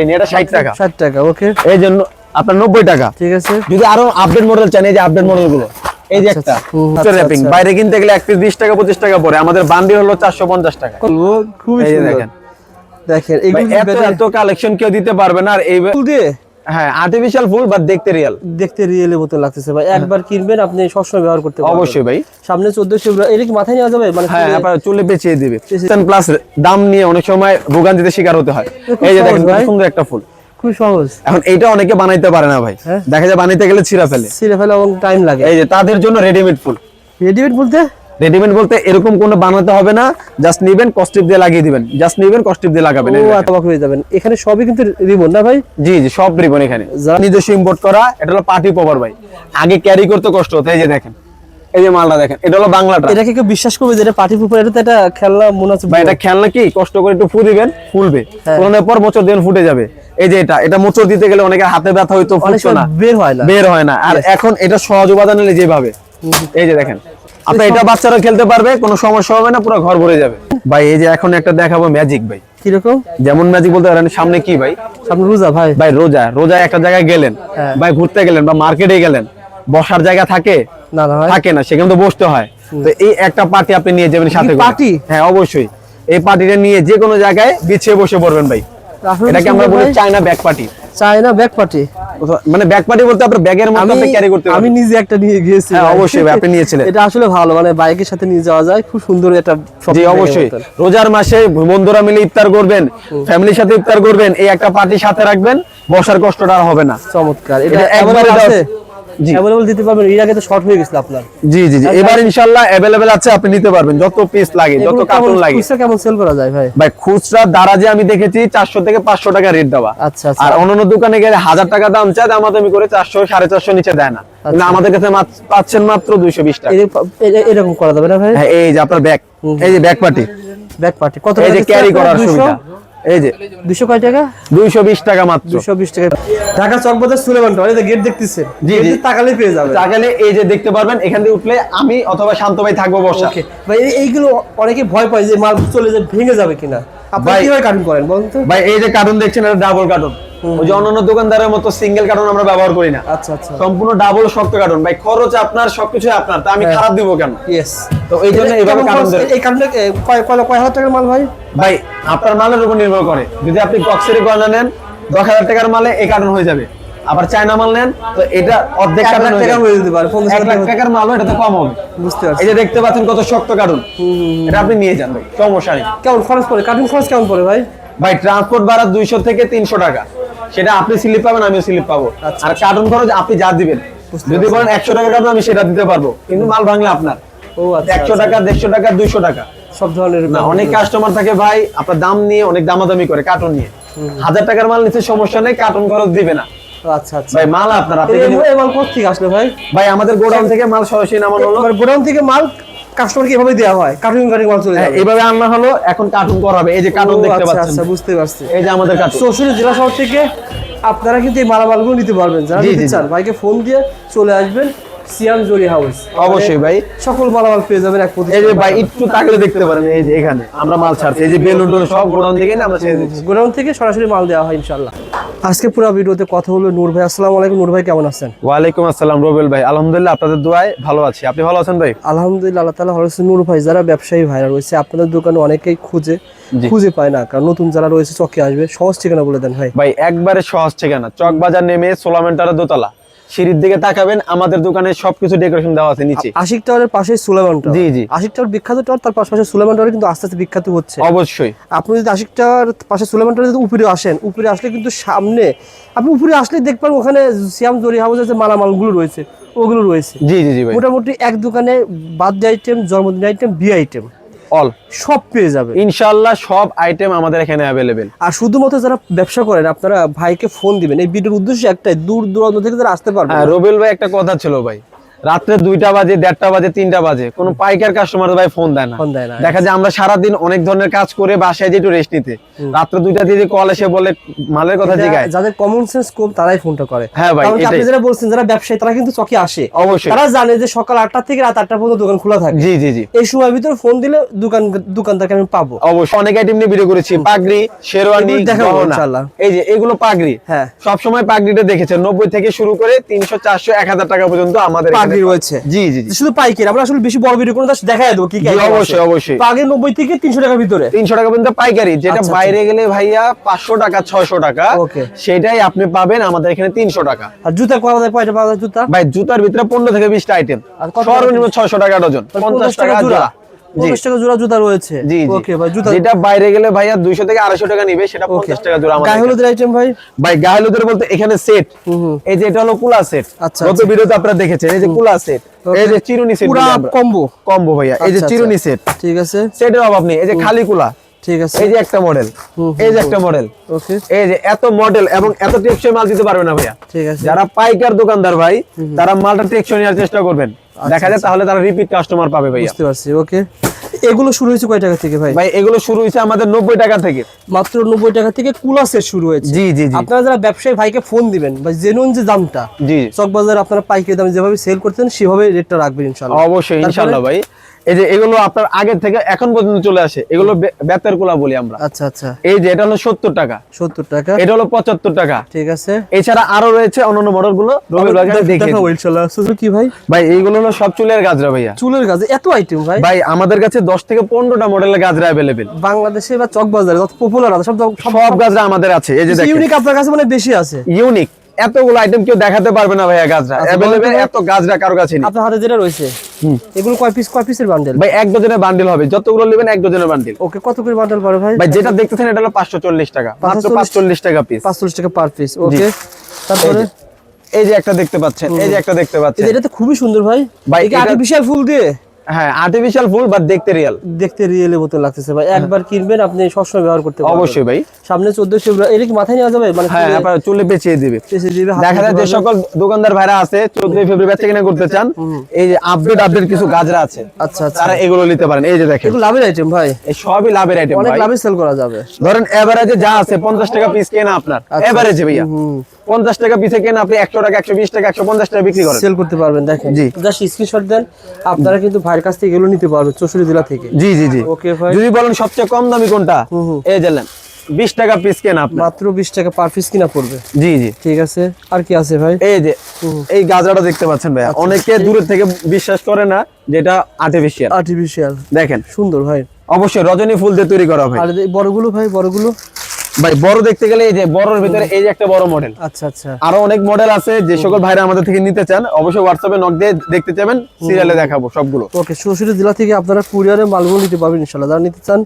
এটা 60 টাকা। 60 টাকা, ওকে। এই জন্য আপনার 90 টাকা। ঠিক আছে। যদি আরো আপডেট মডেল চান, এই যে আপডেট মডেল গুলো, এই যে একটা র‍্যাপিং বাইরে কিনতে গেলে 1 পিস 20 টাকা 25 টাকা পড়ে, আমাদের বান্ডিল হলো 450 টাকা। খুবই সুন্দর। দেখেন এত কালেকশন কেউ দিতে পারবে না। আর এই দিয়ে হ্যাঁ আর্টিফিশিয়াল ফুল বাট দেখতে রিয়েল, দেখতে রিয়েলের মতো লাগতেছে ভাই। একবার কিনবেন আপনি সবসময় ব্যবহার করতে পারবেন। অবশ্যই ভাই। সামনে 1400 এটা কি মাথায় নেওয়া যাবে? মানে হ্যাঁ আপনারা চুলে পেঁচিয়ে দিবে। প্লাস দাম নিয়ে অনেক সময় ভোগান্তিতে শিকার হতে হয়। এই যে দেখেন কত সুন্দর একটা ফুল, খুব সহজ। এখন এইটা অনেকে বানাইতে পারে না ভাই, দেখা যায় বানাইতে গেলে ছিঁড়া ফেলে এবং টাইম লাগে। এই যে তাদের জন্য রেডিমেড ফুল। রেডিমেড বলতে এরকম কোনো বানাতে হবে না, জাস্ট নেবেন কস্টিপ দিয়ে লাগিয়ে দিবেন, জাস্ট নেবেন কস্টিপ দিয়ে লাগাবেন, অবাক হয়ে যাবেন। এখানে সবই কিন্তু রিবন না ভাই? জি জি সব রিবন এখানে, নিজস্ব ইম্পোর্ট করা। এটা হলো পার্টি পভার ভাই, আগে ক্যারি করতে কষ্ট হতো। এই যে দেখেন, এই যে মালটা দেখেন, এটা হলো বাংলাটা। এটা কি কেউ বিশ্বাস করবে যে এটা পার্টি পভার? এটা তো একটা খেলনা মনে হচ্ছে ভাই। এটা খেলনা কি, কষ্ট করে একটু ফু দিবেন ফুলবে, ফুলানোর পর মোচড় দিবেন ফুটে যাবে। এই যে এটা মোচড় দিতে গেলে অনেকের হাতে ব্যথা হইতো, ফুটতো না, বের হয় না। আর এখন এটা সহজ উপাদান নিলে যেভাবে, এই যে দেখেন আপনি এটা বাচ্চারা খেলতে পারবে, কোনো সমস্যা হবে না, পুরো ঘর ভরে যাবে ভাই। এই যে এখন একটা দেখাবো ম্যাজিক ভাই। কিরকম? যেমন ম্যাজিক বলতে পারেন, সামনে কি ভাই, সামনে রোজা ভাই। ভাই রোজা একটা জায়গায় গেলেন ভাই, ঘুরতে গেলেন বা মার্কেটে গেলেন, বসার জায়গা থাকে না ভাই, থাকে না, সেখানে তো বসতে হয়। তো এই একটা পার্টি আপনি নিয়ে যাবেন সাথে করে। পার্টি? হ্যাঁ অবশ্যই। এই পার্টিটা নিয়ে যে কোনো জায়গায় বিছিয়ে বসে পড়বেন ভাই। এটাকে আমরা বলি China bag party. China bag party মানে ব্যাগ পার্টি বলতে আপনার ব্যাগের মধ্যে আপনি ক্যারি করতে পারবেন। আমি নিজে একটা নিয়ে গিয়েছি। হ্যাঁ অবশ্যই আপনি নিয়েছিলেন। এটা আসলে ভালো, মানে বাইকের সাথে নিয়ে যাওয়া যায়, খুব সুন্দর একটা। জি অবশ্যই। রোজার মাসে বন্ধুরা মিলে ইফতার করবেন, ফ্যামিলির সাথে ইফতার করবেন, এই একটা পার্টি সাথে রাখবেন, বসার কষ্টটা আর হবে না। চমৎকার। এটা একবার আছে জি अवेलेबल দিতে পারবেন? এর আগে তো শর্ট হয়ে গেছিল আপনার। জি জি জি, এবার ইনশাআল্লাহ अवेलेबल আছে, আপনি নিতে পারবেন যত পিস লাগে, যত কার্টুন লাগে। খুচরা কেমন সেল করা যায় ভাই? ভাই খুচরা দারাজে আমি দেখেছি 400 থেকে 500 টাকা রেট দেওয়া। আচ্ছা আচ্ছা। আর অন্যান্য দোকানে গেলে 1000 টাকা দাম চায়, দামাদামি করে 400 450 নিচে দেয় না। কিন্তু আমাদের কাছে পাচ্ছেন মাত্র 220 টাকা। এরকম করা যাবে না ভাই? হ্যাঁ এই যে আপনার ব্যাগ, এই যে ব্যাগ পার্টি, কত এই যে ক্যারি করার সুবিধা। এই যে 200 কয় টাকা? 220 টাকা মাত্র। 220 টাকা। ঢাকা চকবাজার সুলেমান টাওয়ার, এই যে গেট দেখতেছেন, জি জি, তাকালে পেয়ে যাবেন। তাকালে এই যে দেখতে পারবেন, এখান দিয়ে উঠলে আমি অথবা শান্ত ভাই থাকবো বসা। ওকে ভাই, এইগুলো অনেকে ভয় পায় যে মাল চলে যায় ভেঙে যাবে কিনা, আপনি কিভাবে কার্টুন করেন বলুন তো? ভাই এই যে কার্টুন দেখছেন, এটা ডাবল কার্টুন। ওই যে অন্যান্য দোকানদারের মতো সিঙ্গেল কার্টুন আমরা ব্যবহার করি না। আচ্ছা আচ্ছা, সম্পূর্ণ ডাবল শক্ত কার্টুন। ভাই খরচ আপনার, সবকিছু আপনার, তা আমি খারাপ দিব কেন? ইয়েস। তো এই জন্য এইভাবে কার্টুন দেন। এই কার্টুনে কয় হাজার টাকার মাল ভাই? ভাই আপনার মালের উপর নির্ভর করে। যদি আপনি বক্সের গয়না নেন 10,000 টাকার মালে এই কার্টুন হয়ে যাবে। আবার চায়না মাল নেন তো এটা অর্ধেক টাকা হয়ে যেতে পারে, 1 লাখ টাকার মালও এটাতে কম হবে। বুঝতে পারছি। এই যে দেখতে পাচ্ছেন কত শক্ত কার্টুন, এটা আপনি নিয়ে যান ভাই, সমস্যা নেই। কেমন খরচ পড়ে কার্টুন? খরচ কেমন পড়ে ভাই? ভাই ট্রান্সপোর্ট ভাড়া 200 থেকে 300 টাকা, সেটা আপনি স্লিপ পাবেন, আমিও স্লিপ পাবো। আর কার্টুন খরচ আপনি যা দিবেন, যদি বলেন 100 টাকা কার্টুন আমি সেটা দিতে পারবো, কিন্তু মাল ভাঙলে আপনার। ও আচ্ছা, 100 টাকা 150 টাকা 200 টাকা সব ধরনের। না, অনেক কাস্টমার থাকে ভাই আপনার দাম নিয়ে অনেক দামাদামি করে কার্টুন নিয়ে। 1000 টাকার মাল নিতে সমস্যা নেই, কার্টুন খরচ দিবে না। আচ্ছা আচ্ছা ভাই মাল আপনার, আপনি এই মাল কোথা থেকে আসলে ভাই? ভাই আমাদের গোডাউন থেকে মাল সরাসরি নামানো হলো। গোডাউন থেকে মাল কাস্টমারকে এভাবে দেওয়া হয়, কার্টুন মাল চলে যায়, এইভাবে আনা হলো, এখন কার্টুন করা হবে। এই যে কার্টুন দেখতে পাচ্ছেন। আচ্ছা বুঝতে পারছি। এই যে আমাদের কার্টুন। চৌষট্টি জেলা শহর থেকে আপনারা কিন্তু এই মালামালগুলো নিতে পারবেন। যারা নিতে চান ভাইকে ফোন দিয়ে চলে আসবেন, সিয়াম জরি হাউস। অবশ্যই ভাই, সকল মালামাল পেয়ে যাবেন এক প্রতিষ্ঠানে। এই যে ভাই একটু তাকলে দেখতে পারেন, এই যে এখানে আমরা মাল ছাড়ছি, এই যে বেলুন টোন সব গোডাউন থেকে আমরা ছেড়ে দিচ্ছি। গোডাউন থেকে সরাসরি মাল দেওয়া হয় ইনশাআল্লাহ। আজকে পুরো ভিডিওতে কথা বলবো নূর ভাই। আসসালামু আলাইকুম নূর ভাই, কেমন আছেন? ওয়ালাইকুম আসসালাম রবিউল ভাই, আলহামদুলিল্লাহ আপনাদের দোয়ায় ভালো আছি। আপনি ভালো আছেন ভাই? আলহামদুলিল্লাহ, আল্লাহ তাআলা ভালো আছে। নূর ভাই, যারা ব্যবসায়ী ভাইরা রয়েছে আপনাদের দোকানে অনেকেই খুঁজে পায় না, কারণ নতুন যারা রয়েছে চকে আসবে, সহজ ঠিকানা বলে দেন ভাই। ভাই একবারে সহজ ঠিকানা, চকবাজার নেমে সোলামেন্টারের দোতলা সিঁড়ির দিকে তাকাবেন, আমাদের দোকানে সবকিছু ডেকোরেশন দেওয়া আছে নিচে। আশিক টাওয়ারের পাশে সুলেমান টাওয়ার। জি জি, আশিক টাওয়ার বিখ্যাত টাওয়ার, তার পাশে সুলেমান টাওয়ার কিন্তু আস্তে আস্তে বিখ্যাত হচ্ছে। অবশ্যই আপনি যদি আশিক টাওয়ার পাশে সুলেমান টাওয়ার যদি উপরে আসেন, উপরে আসলে কিন্তু সামনে আপনি উপরে আসলে দেখবেন ওখানে সিয়াম জরি হাউসের যে মালামালগুলো রয়েছে ওগুলো রয়েছে। জি জি জি ভাই, মোটামুটি এক দোকানে বার্থডে আইটেম, জন্মদিন আইটেম, বিয়ে আইটেম অল সব পেয়ে যাবে ইনশাআল্লাহ। সব আইটেম আমাদের এখানে অ্যাভেলেবেল। আর শুধুমাত্র যারা ব্যবসা করেন আপনারা ভাইকে ফোন দিবেন। এই ভিডিওর উদ্দেশ্য একটাই, দূর দূরান্ত থেকে যারা আসতে পারবে। হ্যাঁ রবিউল ভাই, একটা কথা ছিল ভাই, রাত্রে 2টা বাজে, 1:30টা বাজে, 3টা বাজে কোন পাইকার কাস্টমার ভাই ফোন দেয় না। দেখা যায় আমরা সারাদিন অনেক ধরনের কাজ করে বাসায় যে একটু রেস্ট নিতে, রাত্রে 2টা দিয়ে কল এসে বলে মালের কথা জিগায়, যাদের কমন সেন্স কম তারাই ফোনটা করে। হ্যাঁ ভাই, কারণ আপনি যারা বলছেন যারা ব্যবসায়ী তারা কিন্তু চকে আসে, অবশ্যই তারা জানে যে সকাল 8টা থেকে রাত 8টা পর্যন্ত দোকান খোলা থাকে। জি জি জি, এই সময়ের ভিতরে ফোন দিলে দোকানদারকে আমি পাবো। অবশ্যই অনেক আইটেম নিয়ে ভিডিও করেছি, পাগড়ি, শেরওয়ানি, দেখাবো গহনা। ইনশাআল্লাহ। এই যে এগুলো পাগড়ি, হ্যাঁ সব সময় পাগড়িটা দেখেছেন 90 থেকে শুরু করে 300, 400, 1000 টাকা পর্যন্ত আমাদের পাগড়ি রয়েছে। জি জি জি, শুধু পাইকারি, আমরা আসলে বেশি বড় ভিডিও করে দেখাই দেবো কি কি জি, item আছে। অবশ্যই অবশ্যই পাগড়ি 90 থেকে 300 টাকার ভিতরে, 300 টাকা পর্যন্ত পাইকারি, যেটা আচ্ছা, বাইরে গেলে ভাইয়া 500 টাকা, 600 টাকা, ওকে। সেটাই আপনি পাবেন আমাদের এখানে 300 টাকা। আর জুতা কয়টা পাওয়া যায় জুতা? ভাই জুতার ভিতরে 15 থেকে 20টা আইটেম, আর কত সর্বনিম্ন 600 টাকা ডজন, 50 টাকা জোড়া। 50 টাকা জোড়া জুতা রয়েছে। জি জি, ওকে ভাই, জুতা যেটা বাইরে গেলে ভাইয়া 200 থেকে 250 টাকা নিবে, সেটা 50 টাকা জোড়া আমাদের গায়ে এখানে। হলুদের আইটেম ভাই? ভাই গায়ে হলুদের বলতে এখানে সেট, এই যে এটা হলো কুলা সেট, আচ্ছা, গত ভিডিওতে আপনারা দেখেছেন, এই যে কুলা সেট, এই যে চিরুনি সেট, পুরা কম্বো কম্বো ভাইয়া, এই যে আচ্ছা, চিরুনি সেট, ঠিক আছে। সেটের অভাব নেই। এই যে খালি কুলা, ঠিক আছে। এই যে একটা মডেল, এই যে একটা মডেল, ওকে, এই যে এত মডেল এবং এত টেকসই মাল দিতে পারবে না ভাইয়া। ঠিক আছে। যারা পাইকার দোকানদার ভাই, তারা মালটা টেকসই নেওয়ার চেষ্টা করবেন, দেখা যায় তাহলে তারা রিপিট কাস্টমার পাবে ভাইয়া। বুঝতে পারছি, ওকে। এগুলো শুরু হয়েছে কয় টাকা থেকে ভাই? ভাই এগুলো শুরু হয়েছে আমাদের 90 টাকা থেকে, মাত্র 90 টাকা থেকে কুলা সেট শুরু হয়েছে। জি জি জি, আপনারা যারা ব্যবসায়ী ভাইকে ফোন দিবেন বা জেনুইন যে দামটা, জি চকবাজারে আপনারা পাইকারি দামে যেভাবে সেল করতেন সেভাবে রেটটা রাখবেন ইনশাআল্লাহ। অবশ্যই ইনশাআল্লাহ ভাই। এই যে এগুলো আপনার আগে থেকে এখন পর্যন্ত চলে আসে, এগুলো বেতের কুলা বলি আমরা। আচ্ছা আচ্ছা, এই যে এটা হলো 70 টাকা, 70 টাকা, এটা হলো 75 টাকা, ঠিক আছে। এছাড়া আরো রয়েছে অন্যান্য মডেল গুলো, রবির বাজারে দেখে দেখাবো ইনশাআল্লাহ। সুজুকি ভাই? ভাই এইগুলো হলো সব চুলের গাজরা ভাইয়া। চুলের গাজে এত আইটেম ভাই? ভাই আমাদের কাছে 10 থেকে 15টা মডেলের গাজরা अवेलेबल বাংলাদেশে বা চকবাজারে যত পপুলার আছে সব গাজরা আমাদের আছে। এই যে দেখেন, ইউনিক আপনার কাছে মানে বেশি আছে। ইউনিক এতগুলো আইটেম কেউ দেখাতে পারবে না ভাইয়া, গাজরা আচ্ছা, अवेलेबल, বলতে এত গাজরা কারো কাছে নেই। আপনার হাতে যেটা রয়েছে এগুলো কয় পিসের বান্ডেল? ভাই এক ডজনের বান্ডিল হবে, যতগুলো নেবেন এক ডজনের বান্ডিল। ওকে, কত করে বান্ডেল পড়ে ভাই? ভাই যেটা দেখতেছেন এটা হলো 540 টাকা, মাত্র 540 টাকা পিস, 45 টাকা পার পিস, ওকে। তারপরে এই যে একটা দেখতে পাচ্ছেন, এই যে একটা দেখতে পাচ্ছেন, এটা তো খুবই সুন্দর ভাই। ভাই এটা আর্টিফিশিয়াল ফুল দিয়ে, হ্যাঁ আর্টিফিশিয়াল ফুল বাট দেখতে রিয়েল, দেখতে রিয়েলের মতো লাগতেছে ভাই। একবার কিনবেন আপনি সবসময় ব্যবহার করতে পারবেন। অবশ্যই ভাই। সামনে 14 ফেব্রুয়ারি, এটা কি মাথায় নেওয়া যাবে? মানে হ্যাঁ আপনারা চুলে পেঁচিয়ে দিবে। হাতে দেখা যায় যে সকল দোকানদার ভাইরা আছে 14 ফেব্রুয়ারি বেচা কিনা করতে চান, এই যে আপডেট কিছু গাজরা আছে, আচ্ছা আচ্ছা, তারা এগুলো নিতে পারেন। এই যে দেখেন, এগুলো লাভের আইটেম ভাই, এই সবই লাভের আইটেম অনেক ভাই, লাভে সেল করা যাবে। ধরেন এভারেজে যা আছে 50 টাকা পিস কেনা আপনার, এভারেজে ভাইয়া 50 টাকা পিসে কেনা আপনি 100 টাকা, 120 টাকা, 150 টাকা বিক্রি করেন, সেল করতে পারবেন। দেখেন জি, জাস্ট স্ক্রিনশট দেন, আপনারা কিন্তু ভাইয়ের কাছ থেকে এগুলো নিতে পারবেন 64 জেলা থেকে। জি জি জি, ওকে ভাই। যদি বলেন সবচেয়ে কম দামি কোনটা, এই জানেন 20 টাকা পিস কেনা আপনার, মাত্র 20 টাকা পার পিস কিনা পড়বে। জি জি, ঠিক আছে। আর কি আছে ভাই? এই যে এই গাজরাটা দেখতে পাচ্ছেন ভাইয়া, অনেকে দূর থেকে বিশ্বাস করে না যেটা আর্টিফিশিয়াল, দেখেন সুন্দর ভাই, অবশ্যই রজনী ফুল দিয়ে তৈরি করা ভাই। আর এই বড়গুলো ভাই, বড়গুলো ভাই বড় দেখতে গেলে এই যে বড়র ভিতরে এই যে একটা বড় মডেল, আচ্ছা আচ্ছা, আরো অনেক মডেল আছে। যে সকল ভাইরা আমাদের থেকে নিতে চান অবশ্যই হোয়াটসঅ্যাপে নক দিয়ে দেখতে চাবেন, সিরিয়ালে দেখাবো সবগুলো। ওকে, 64 জেলা থেকে আপনারা কুরিয়ারে মালগুলো নিতে পারবেন ইনশাআল্লাহ। যারা নিতে চান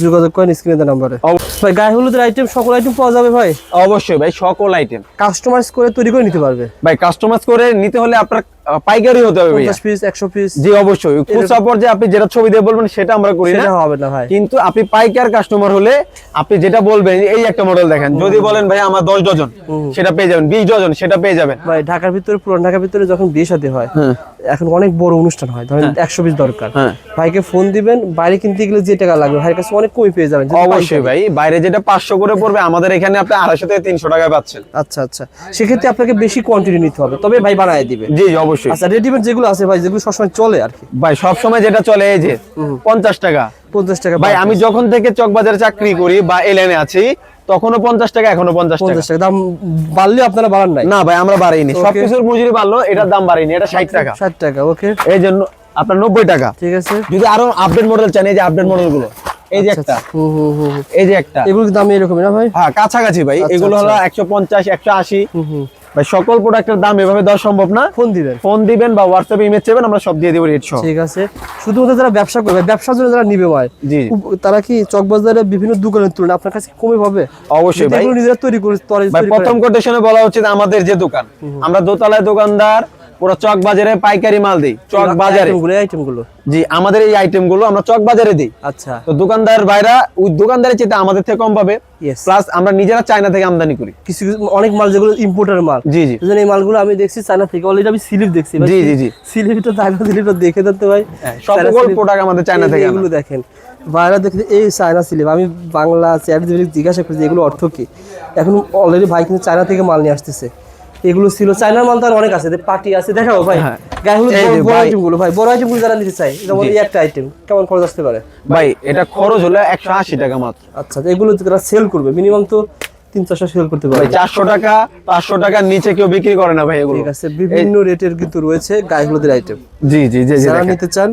যোগাযোগ করেন স্ক্রিনে দেওয়া নম্বরে। ভাই গায়ে হলুদের আইটেম, সকল আইটেম পাওয়া যাবে ভাই? অবশ্যই ভাই, সকল আইটেম কাস্টমাইজ করে তৈরি করে নিতে পারবে ভাই। কাস্টমাইজ করে নিতে হলে আপনার পাইকারি হতে হবে ভাই, 50 পিস 100 পিস। জি অবশ্যই। খুচরা পর্যায়ে আপনি যেটা ছবি দিয়ে বলবেন সেটা আমরা করি না, সেটা হবে না ভাই। কিন্তু আপনি পাইকার কাস্টমার হলে আপনি যেটা বলবেন, এই একটা মডেল দেখেন, যদি বলেন ভাই আমার 10 ডজন, সেটা পেয়ে যাবেন, 20 ডজন সেটা পেয়ে যাবেন ভাই। ঢাকার ভিতরে, পুরান ঢাকার ভিতরে যখন বিয়ে শাদী হয়, এখন অনেক বড় অনুষ্ঠান হয়, ধরেন 100 পিস দরকার, ভাইকে ফোন দিবেন, বাইরে কিনতে গেলে যে টাকা লাগবে ভাইয়ের কাছে অনেক কমই পেয়ে যাবেন। অবশ্যই ভাই, বাইরে যেটা 500 করে পড়বে আমাদের এখানে আপনি 250 থেকে 300 টাকায় পাচ্ছেন। আচ্ছা আচ্ছা, সেক্ষেত্রে আপনাকে বেশি কোয়ান্টিটি নিতে হবে, তবে ভাই বানায় দিবে। জি অবশ্যই। আচ্ছা, রেডিমেড যেগুলো আছে ভাই, যেগুলো সবসময় চলে আর কি ভাই, সব সময় যেটা চলে এই যে 50 টাকা, 50 টাকা ভাই। আমি যখন থেকে চকবাজারে চাকরি করি বা এই লাইনে আছি তখনও 50 টাকা, এখনো 50 টাকা। 50 টাকা দাম বাড়লে আপনারা বাড়ান নাই? না ভাই, আমরা বাড়াইনি, সবকিছুর মজুরি বাড়লো, এটার দাম বাড়াইনি, এটা 60 টাকা। 60 টাকা, ওকে। এই জন্য আপনার 90 টাকা। ঠিক আছে। যদি আরো আপডেট মডেল চান, এই যে আপডেট মডেল গুলো, এই যে একটা, এই যে একটা, এগুলোর দাম এরকমই না ভাই? হ্যাঁ কাছাকাছি ভাই, এগুলো হলো 150, 180। ভাই সকল প্রোডাক্টের দাম এভাবে দেওয়া সম্ভব না, ফোন দিবেন বা হোয়াটসঅ্যাপে ইমেজ চাইবেন, আমরা সব দিয়ে দেব রেট সহ। ঠিক আছে। শুধুমাত্র যারা ব্যবসা করবে, ব্যবসার জন্য যারা নিবে ভাই, জি, তারা কি চকবাজারে বিভিন্ন দোকানের তুলনায় আপনার কাছে কমে পাবে? অবশ্যই ভাই, নিজেরা তৈরি করে। ভাই প্রথম কোটেশনে বলা উচিত আমাদের যে দোকান, আমরা দোতলায় দোকানদার, পুরো চক বাজারে পাইকারি মাল দেই, চক বাজারে আইটেমগুলো। জি, আমাদের এই আইটেম গুলো আমরা চক বাজারে দিই। আচ্ছা, তো দোকানদার ভাইরা ওই দোকানদারের চেয়ে আমাদের থেকে কম পাবে, প্লাস আমরা নিজেরা চায়না থেকে আমদানি করি কিছু অনেক মাল যেগুলো ইম্পোর্টার মাল। জি জি, এই মালগুলো আমি দেখছি চায়না থেকে, অলরেডি আমি স্লিপ দেখছি। জি জি জি, স্লিপটা চায়না, স্লিপটা দেখে দিতে ভাই, সকল প্রোডাক্ট আমাদের চায়না থেকে। এগুলো দেখেন ভাইরা, দেখলে এই চায়না স্লিপ, আমি বাংলা চ্যাট জিজ্ঞাসা করছি এগুলো অর্থ কি। এখন অলরেডি ভাই কিন্তু চায়না থেকে মাল নিয়ে আসতেছে। এগুলো ছিল চায়নার মাল, তার অনেক আছে, পার্টি আছে, দেখাও ভাই গায়ে বড় আইটেমগুলো। ভাই বড় আইটেমগুলো যারা নিতে চাই, যেমন এই একটা আইটেম কেমন খরচ আসতে পারে ভাই? এটা খরচ হলো 180 টাকা মাত্র। আচ্ছা, এগুলো যারা সেল করবে মিনিমাম তো 300 সেল করতে পারবে। 400 টাকা 500 টাকার নিচে কেউ বিক্রি করে না ভাই এগুলো। ঠিক আছে, বিভিন্ন রেটের কিন্তু রয়েছে গায়ে হলুদের আইটেম। জি জি জি, যারা নিতে চান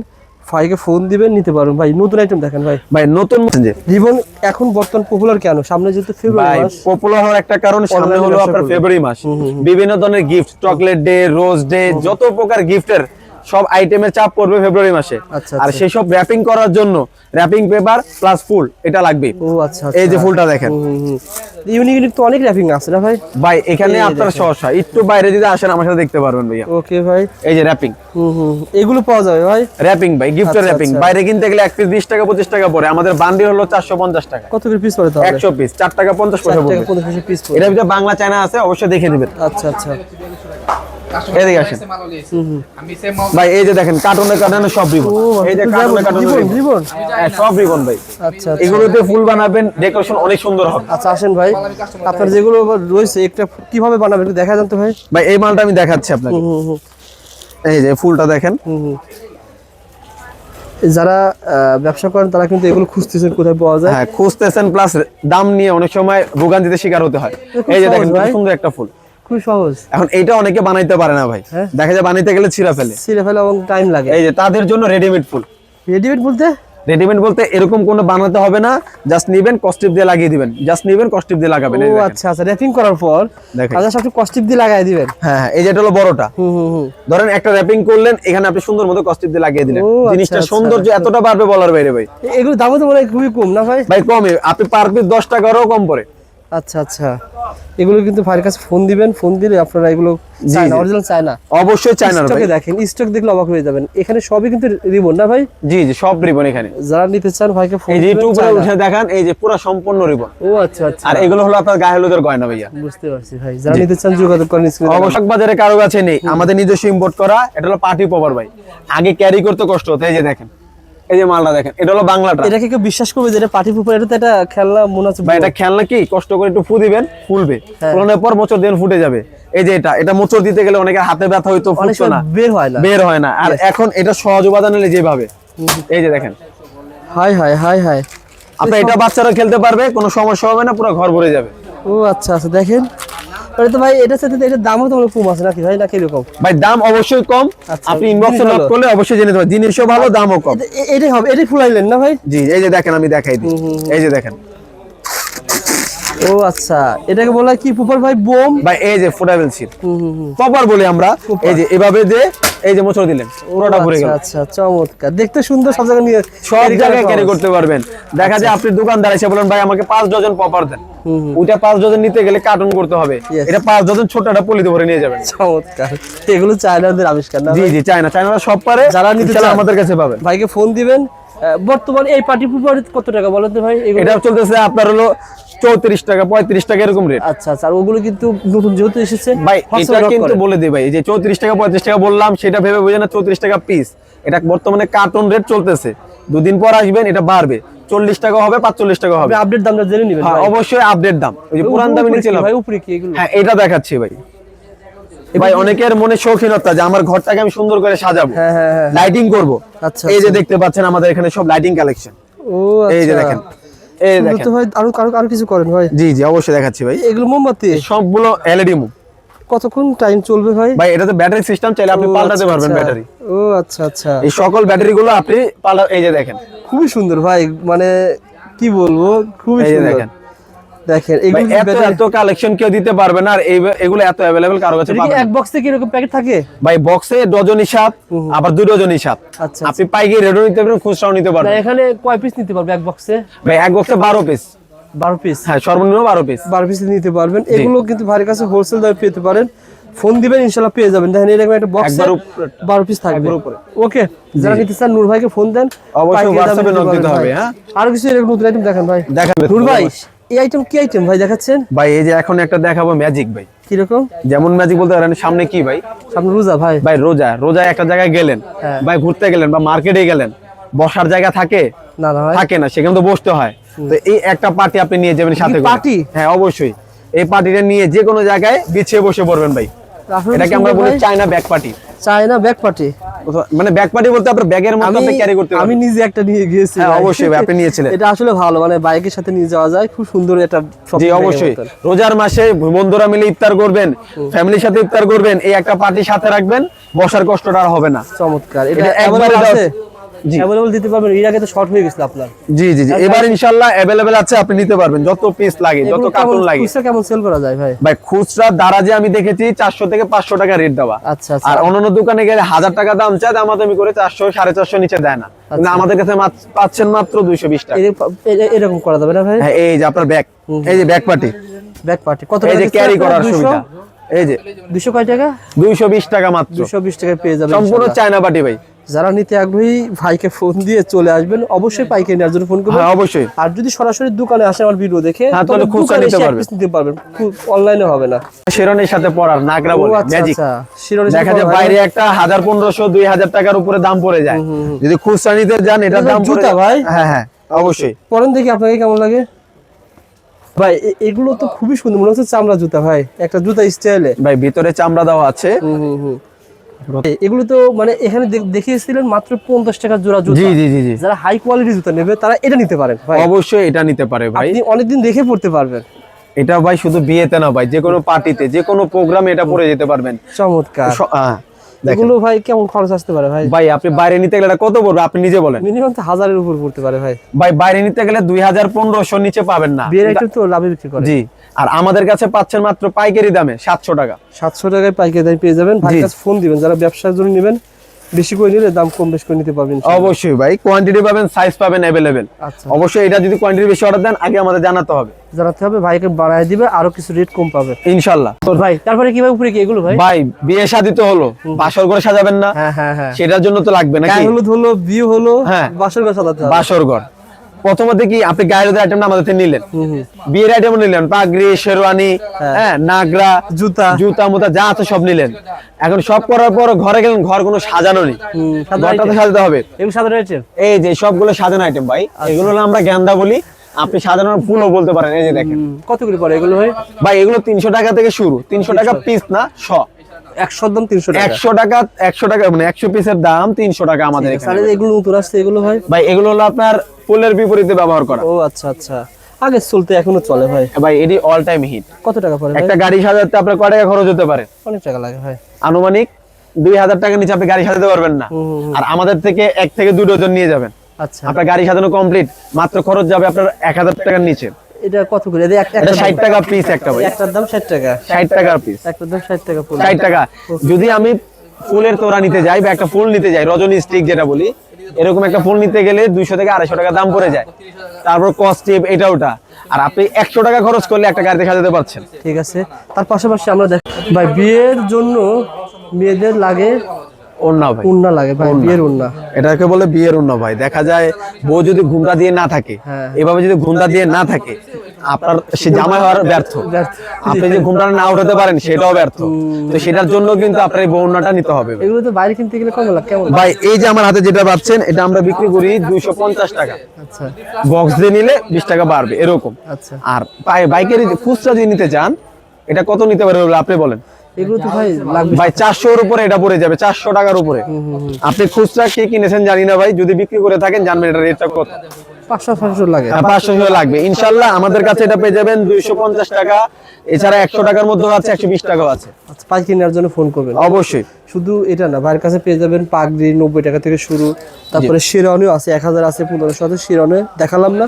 ভাইকে ফোন দিবেন, নিতে পারবেন। ভাই নতুন আইটেম দেখেন ভাই, ভাই নতুন রিবন এখন বর্তমান পপুলার কেন? সামনে যেহেতু ফেব্রুয়ারি মাস, পপুলার হওয়ার একটা কারণ সামনে হলো আপনার ফেব্রুয়ারি মাস, বিভিন্ন ধরনের gift, chocolate day, rose day, যত প্রকার গিফটের সব আইটেমের চাপ পড়বে ফেব্রুয়ারি মাসে। আর সেই সব র‍্যাপিং করার জন্য র‍্যাপিং পেপার প্লাস ফুল এটা লাগবে। ও আচ্ছা, এই যে ফুলটা দেখেন, ইউনিক ইউনিক তো অনেক র‍্যাপিং আছে না ভাই? ভাই এখানে আপনার সমস্যা একটু বাইরে যদি আসেন আমার সাথে দেখতে পারবেন ভাইয়া। ওকে ভাই, এই যে র‍্যাপিং, এগুলো পাওয়া যাবে ভাই? র‍্যাপিং ভাই, গিফটের র‍্যাপিং বাইরে কিনতে গেলে এক পিস 20 টাকা 25 টাকা পড়ে, আমাদের বান্ডিল হলো 450 টাকা। কত করে পিস পড়ে? তাহলে 100 পিস 4 টাকা 50 পয়সা পড়বে। 4 টাকা 50 পিস পড়ে। এর ভিতরে বাংলা চায়না আছে, অবশ্যই দেখে নেবেন। আচ্ছা আচ্ছা, এদিকে আসেন ভাই, এই যে দেখেন কার্টুনে কার্টুনে সব রিবন, এই যে কার্টুনে কার্টুনে রিবন, সব রিবন ভাই। আচ্ছা, এগুলোতে ফুল বানাবেন, ডেকোরেশন অনেক সুন্দর হবে। আচ্ছা আসেন ভাই, আপনার যেগুলো রয়েছে একটা কিভাবে বানাবেন একটু দেখা যান তো ভাই। ভাই এই মালটা আমি দেখাচ্ছি আপনাকে, এই যে ফুলটা দেখেন। যারা ব্যবসা করেন তারা কিন্তু এগুলো খুঁজতেছেন কোথায় পাওয়া যায়। হ্যাঁ খুঁজতেছেন, প্লাস দাম নিয়ে অনেক সময় ভোগান্তিতে শিকার হতে হয়। এই যে দেখেন খুব সুন্দর একটা ফুল, খুব সহজ। এখন এইটা অনেকে বানাইতে পারে না ভাই, দেখা যায় বানাইতে গেলে ছিঁড়া ফেলে এবং টাইম লাগে। এই যে তাদের জন্য রেডিমেড ফুল। রেডিমেড বলতে? রেডিমেড বলতে এরকম কোনো বানাতে হবে না, জাস্ট নিবেন কস্টিপ দিয়ে লাগিয়ে দিবেন, জাস্ট নিবেন কস্টিপ দিয়ে লাগাবেন। ও আচ্ছা আচ্ছা, র‍্যাপিং করার পর দেখেন আচ্ছা সব কস্টিপ দিয়ে লাগাই দিবেন। হ্যাঁ এই যে এটা হলো বড়টা, ধরেন একটা র‍্যাপিং করলেন, এখানে আপনি সুন্দর মতো কস্টিপ দিয়ে লাগিয়ে দিলেন, জিনিসটা সৌন্দর্য এতটা বাড়বে বলার বাইরে ভাই। এগুলো দাম তো মনে হয় খুবই কম না ভাই? ভাই কমে, আপনি পার পিস 10 টাকারও কম পড়ে। আচ্ছা আচ্ছা, এগুলো কিন্তু ভাইয়ের কাছে ফোন দিবেন, ফোন দিলে আপনারা এগুলো চায়না, অরিজিনাল চায়না, অবশ্যই চায়না ভাই। দেখেন স্টক দেখলে অবাক হয়ে যাবেন, এখানে সবই কিন্তু রিবন না ভাই? জি জি, সব রিবন এখানে। যারা নিতে চান ভাইকে ফোন এই যে দিবেন। উপরে উঠে দেখেন, এই যে পুরো সম্পূর্ণ রিবন। ও আচ্ছা আচ্ছা, আর এগুলো হলো আপনার গায়ে হলুদের গয়না ভাইয়া। বুঝতে পারছি ভাই, যারা নিতে চান যোগাযোগ করেন। অবশ্যই বাজারে কারো কাছে নেই, আমাদের নিজস্ব ইম্পোর্ট করা। এটা হলো পার্টি পপার ভাই, আগে ক্যারি করতে কষ্ট হতো। এই যে দেখেন, এই যে মালটা দেখেন, এটা হলো বাংলাটা। এটা কি কেউ বিশ্বাস করবে যে এটা পার্টি পপার? এটা তো একটা খেলনা মনে হচ্ছে ভাই, এটা খেলনা কি, কষ্ট করে একটু ফু দিবেন ফুলবে, ফুলানোর পর মোচড় দিন ফুটে যাবে। এই যে এটা মোচড় দিতে গেলে অনেকের হাতে ব্যথা হইতো, ফুটতো না, বের হয় না। আর এখন এটা সহজ উপাদান নিলে যেভাবে, এই যে দেখেন, হাই হাই হাই হাই, আপনি এটা বাচ্চারা খেলতে পারবে, কোনো সমস্যা হবে না, পুরো ঘর ভরে যাবে। ও আচ্ছা আচ্ছা, দেখেন তো ভাই, এটার সাথে এটার দামও তো অনেক কম আছে নাকি ভাই, নাকি এরকম? ভাই দাম অবশ্যই কম, আপনি ইনবক্সে নক করলে অবশ্যই জেনে নেবেন, জিনিসও ভালো, দামও কম। এটাই হবে, এটাই ফুলাইলেন না ভাই? জি, এই যে দেখেন, আমি দেখাই দিই, এই যে দেখেন। ও আচ্ছা, এটাকে বলা কি পপার ভাই? বোম ভাই, এই যে ফুটাবেল সিল পপার বলি আমরা। এই যে এভাবে দিয়ে এই যে মোচড় দিলেন, পুরোটা ভরে গেল। আচ্ছা, চমৎকার, দেখতে সুন্দর, সব জায়গায় নিয়ে সব জায়গায় ক্যারি করতে পারবেন। দেখা যায় আপনি দোকানদার এসে বলেন ভাই আমাকে 5 ডজন পপার দেন, ওইটা 5 ডজন নিতে গেলে কার্টন করতে হবে, এটা 5 ডজন ছোটটা পলিতে ভরে নিয়ে যাবেন। চমৎকার, এগুলো চায়নাদের আবিষ্কার না? জি জি, চায়নারা সব পারে, যারা নিতে চান আমাদের কাছে পাবেন। ভাইকে ফোন দিবেন। বর্তমানে এই পার্টি পপার কত টাকা বলেন তো ভাই? এটা চলতেছে আপনার হলো 34 টাকা 35 টাকা এরকম রেট। আচ্ছা আচ্ছা, আর ওগুলো কিন্তু নতুন যেহেতু এসেছে ভাই, এটা কিন্তু বলে দিই ভাই, এই যে 34 টাকা 35 টাকা বললাম, সেটা ভেবে বুঝেন না 34 টাকা পিস। এটা বর্তমানে কার্টন রেট চলতেছে, দুদিন পর আসবেন এটা বাড়বে, 40 টাকা হবে, 45 টাকা হবে। আপডেট দামটা জেনে নেবেন। হ্যাঁ অবশ্যই আপডেট দাম, ওই যে পুরান দামে নিচে ভাই উপরে কি এগুলো? হ্যাঁ এটা দেখাচ্ছি ভাই। ভাই অনেকের মনে শৌখিনতা যে আমার ঘরটাকে আমি সুন্দর করে সাজাবো, লাইটিং করব। আচ্ছা, এই যে দেখতে পাচ্ছেন আমাদের এখানে সব লাইটিং কালেকশন। ও এই যে দেখেন, এই দেখেন তো ভাই, আরো কিছু করেন ভাই? জি জি, অবশ্যই দেখাচ্ছি ভাই। এগুলো মোমবাতি সবগুলো এলইডি মোম। কতক্ষণ টাইম চলবে ভাই? ভাই এটাতে ব্যাটারি সিস্টেম, চাইলে আপনি পাল্টাতে পারবেন ব্যাটারি। ও আচ্ছা আচ্ছা, এই সকল ব্যাটারি গুলো আপনি পাল্টা। এই যে দেখেন, খুবই সুন্দর ভাই, মানে কি বলবো, খুবই সুন্দর। দেখেন এত কালেকশন কেউ দিতে পারবে না, আর এগুলো এত अवेलेबल কারো কাছে পাবেন না। এক বক্সে কি এরকম প্যাকেট থাকে? ভাই বক্সে ডজন হিসাব, আবার 2 ডজন হিসাব। আচ্ছা, আপনি পাইকারি রেটও নিতে পারবেন, খুচরাও নিতে পারবেন। এখানে কয় পিস নিতে পারবে এক বক্সে? ভাই এক বক্সে 12 পিস। 12 পিস? হ্যাঁ সর্বনিম্ন 12 পিস। 12 পিস নিতে পারবেন। এগুলো কিন্তু ভাইয়ের কাছে হোলসেল দামে পেতে পারেন। ফোন দিবেন ইনশাআল্লাহ পেয়ে যাবেন। দেখেন এরকম একটা বক্স একবার 12 পিস থাকবে একবার উপরে। ওকে, যারা নিতে চান নূর ভাইকে ফোন দেন, অবশ্যই WhatsApp-এ নক দিতে হবে। হ্যাঁ, আর কিছু এরকম নতুন আইটেম দেখেন ভাই। দেখাবেন নূর ভাই এই আইটেম কি আইটেম ভাই দেখাচ্ছেন? ভাই এই যে এখন একটা দেখাবো ম্যাজিক ভাই। কি রকম? যেমন ম্যাজিক বলতে পারেন, সামনে কি ভাই, সামনে রোজা ভাই। ভাই রোজা একটা জায়গায় গেলেন ভাই, ঘুরতে গেলেন বা মার্কেটে গেলেন, বসার জায়গা থাকে না ভাই, থাকে না, সেখানে তো বসতে হয়। তো এই একটা পার্টি আপনি নিয়ে যাবেন সাথে করে। পার্টি? হ্যাঁ অবশ্যই, এই পার্টিটা নিয়ে যে কোনো জায়গায় বিছিয়ে বসে পড়বেন ভাই। এটাকে আমরা বলি China bag party. China bag party মানে ব্যাগ পার্টি বলতে আপনার ব্যাগের মধ্যে আপনি ক্যারি করতে পারবেন। আমি নিজে একটা নিয়ে গিয়েছি। হ্যাঁ অবশ্যই আপনি নিয়েছিলেন। এটা আসলে ভালো, মানে বাইকের সাথে নিয়ে যাওয়া যায়, খুব সুন্দর এটা। জি অবশ্যই, রোজার মাসে বন্ধুরা মিলে ইফতার করবেন, ফ্যামিলির সাথে ইফতার করবেন, এই একটা পার্টি সাথে রাখবেন, বসার কষ্টটা আর হবে না। চমৎকার। এটা একবারে আছে, জি अवेलेबल দিতে পারবেন। এর আগে তো শর্ট হয়ে গেছিল আপনার। জি জি জি, এবার ইনশাআল্লাহ अवेलेबल আছে, আপনি নিতে পারবেন যত পিস লাগে, যত কার্টুন লাগে। খুচরা কেমন সেল করা যায় ভাই? ভাই খুচরা দারাজে আমি দেখেছি 400 থেকে 500 টাকা রেট দেওয়া। আচ্ছা আচ্ছা। আর অন্যান্য দোকানে গেলে 1000 টাকা দাম চায়, দামাদামি করে 400 450 নিচে দেয় না। কিন্তু আমাদের কাছে পাচ্ছেন মাত্র 220 টাকা। এরকম করা যাবে না ভাই? হ্যাঁ, এই যে আপনার ব্যাগ, এই যে ব্যাগ পার্টি, ব্যাগ পার্টি কত এই টাকা? যে ক্যারি করার সুবিধা, এই যে 200 কয় টাকা? 220 টাকা মাত্র, 220 টাকায় পেয়ে যাবেন সম্পূর্ণ চায়না পার্টি ভাই। যারা নিতে আগ্রহী ভাইকে ফোন দিয়ে চলে আসবেন, অবশ্যই পাইকারি নেওয়ার জন্য ফোন করবেন। হ্যাঁ অবশ্যই। আর যদি সরাসরি দোকানে আসেন আমার ভিডিও দেখে, তাহলে খুচরা নিতে পারবেন, নিতে পারবেন, অনলাইনে হবে না। শিরোনের সাথে পরার নাগরা বলে ম্যাজিক। শিরোনের দেখা যায় বাইরে একটা 1000 1500 2000 টাকার উপরে দাম পড়ে যায়, যদি খুচরা নিতে যান এটার দাম জুতা ভাই। হ্যাঁ হ্যাঁ অবশ্যই। পরেন দেখি আপনাকে কেমন লাগে ভাই। এগুলো তো খুবই সুন্দর, মনে হচ্ছে চামড়া জুতা ভাই, একটা জুতা স্টাইলে ভাই, ভিতরে চামড়া দেওয়া আছে। এগুলো তো মানে এখানে দেখিয়েছিলেন মাত্র 50 টাকা জোড়া জুতা। জি জি জি জি, যারা হাই কোয়ালিটি জুতা নেবে তারা এটা নিতে পারেন ভাই। অবশ্যই এটা নিতে পারে ভাই, আপনি অনেকদিন দেখে পড়তে পারবেন। এটা ভাই শুধু বিয়েতে না ভাই, যে কোনো পার্টিতে, যে কোনো প্রোগ্রামে এটা পরে যেতে পারবেন। চমৎকার। দেখেন এগুলো ভাই কেমন খরচ আসতে পারে ভাই? ভাই আপনি বাইরে নিতে গেলে এটা কত পড়বে আপনি নিজে বলেন। মিনিমাম তো 1000 এর উপর পড়তে পারে ভাই। ভাই বাইরে নিতে গেলে 2000 1500 নিচে পাবেন না। বিয়ের আইটেম তো লাভে বিক্রি করে। জি, আর আমাদের কাছে পাচ্ছেন মাত্র পাইকারি দামে 700 টাকা। 700 টাকায় পাইকারি দামে পেয়ে যাবেন। ভাই কাছে ফোন দিবেন, যারা ব্যবসার জন্য নেবেন, বেশি করে নিলে দাম কম বেশি করে নিতে পারবেন। অবশ্যই ভাই, কোয়ান্টিটি পাবেন, সাইজ পাবেন अवेलेबल। আচ্ছা, অবশ্যই এটা যদি কোয়ান্টিটি বেশি অর্ডার দেন আগে আমাদের জানাতে হবে। জানাতে হবে, ভাইকে বানায় দিবে, আরো কিছু রেট কম পাবে ইনশাআল্লাহ। তো ভাই তারপরে কি ভাই উপরে কি এগুলো ভাই? ভাই বিয়ে শাদী তো হলো, বাসর ঘর সাজাবেন না? হ্যাঁ হ্যাঁ হ্যাঁ, সেটার জন্য তো লাগবে নাকি? গায়ে হলুদ হলো, বিয়ে হলো, হ্যাঁ, বাসর ঘর সাজাতে হবে। বাসর ঘর প্রথমত কি আপনি গায়ের আইটেম আমাদের থেকে নিলেন, বিয়ের আইটেম নিলেন, পাগড়ি শেরওয়ানি, হ্যাঁ নাগরা, জুতা জুতা মোতা যা আছে সব নিলেন। এখন সব করার পর ঘরে গেলেন, ঘর কোনো সাজানো নেই, ঘরটা তো সাজাতে হবে। এগুলো সাধারণ আইটেম, এই যে সবগুলো সাজানো আইটেম ভাই, এগুলো হলো আমরা গেন্দা বলি, আপনি সাজানোর ফুলও বলতে পারেন। এই যে দেখেন কত করে পড়ে এগুলো ভাই? ভাই এগুলো 300 টাকা থেকে শুরু, 300 টাকা পিস না, 100 দাম 300 টাকা। 100 টাকা মানে 100 পিসের দাম 300 টাকা আমাদের এখানে। তাহলে এগুলো নতুন আসছে এগুলো ভাই? ভাই এগুলো হলো আপনার ফুলের বিপরীতে ব্যবহার করা। ও আচ্ছা আচ্ছা, আগে চলতে এখনো চলে ভাই। ভাই এটি অল টাইম হিট। কত টাকা পড়ে ভাই? একটা গাড়ি সাজাতে আপনার কয় টাকা খরচ হতে পারে? অনেক টাকা লাগে ভাই। আনুমানিক 2000 টাকার নিচে আপনি গাড়ি সাজাতে পারবেন না। আর আমাদের থেকে 1 থেকে 2 ডজন নিয়ে যাবেন, আচ্ছা, আপনার গাড়ি সাজানো কমপ্লিট, মাত্র খরচ যাবে আপনার 1000 টাকার নিচে। এটা কত করে? এটা 60 টাকা পিস একটা ভাই। একটার দাম 60 টাকা। 60 টাকার পিস, একটার দাম 60 টাকা পড়ে। 60 টাকা। যদি আমি ফুলের তোড়া নিতে যাই বা একটা ফুল নিতে যাই, রজনী স্টিক যেটা বলি, এরকম একটা ফুল নিতে গেলে 200 থেকে 250 টাকা দাম পড়ে যায়। তারপর কস্টিপ এটা ওটা, আর আপনি 100 টাকা খরচ করলে একটা গাড়িতে সাজাতে পারছেন। ঠিক আছে। তার পাশাপাশি আমরা দেখ ভাই বিয়ের জন্য মেয়েদের লাগে ওড়না ভাই, ওড়না লাগে ভাই, বিয়ের ওড়না। এটাকে বলে বিয়ের ওড়না ভাই। দেখা যায় বউ যদি ঘুমটা দিয়ে না থাকে, এভাবে যদি ঘুমটা দিয়ে না থাকে, আপনার সে জামাই হওয়ার ব্যর্থ। আপনি যে ঘুমটা না উঠাতে পারেন সেটাও ব্যর্থ। তো সেটার জন্য কিন্তু আপনার এই ওড়নাটা নিতে হবে। এগুলো তো বাইরে কিনতে গেলে কম লাগে কেমন ভাই? এই যে আমার হাতে যেটা পাচ্ছেন, এটা আমরা বিক্রি করি 250 টাকা। আচ্ছা, বক্স দিয়ে নিলে 20 টাকা বাড়বে এরকম। আচ্ছা, আর বাইকের খুচরা যদি নিতে চান, এটা কত নিতে পারে আপনি বলেন? এগুলো তো ভাই লাগবে ভাই 400 এর উপরে এটা পড়ে যাবে, 400 টাকার উপরে। আপনি খুচরা কি কিনেছেন জানি না ভাই, যদি বিক্রি করে থাকেন জানবেন এটা রেটটা কত। 500 লাগে। 500 লাগবে ইনশাআল্লাহ। আমাদের কাছে এটা পেয়ে যাবেন 250 টাকা, এছাড়া 100 টাকার মধ্যেও আছে, 120 টাকাও আছে। আচ্ছা, পাইকারি নেওয়ার জন্য ফোন করবেন অবশ্যই। শুধু এটা না, ভাইয়ের কাছে পেয়ে যাবেন পাগড়ি 90 টাকা থেকে শুরু, তারপরে শেরওয়ানিও আছে 1000 আছে, 1500 আছে। শেরওয়ানি দেখালাম না,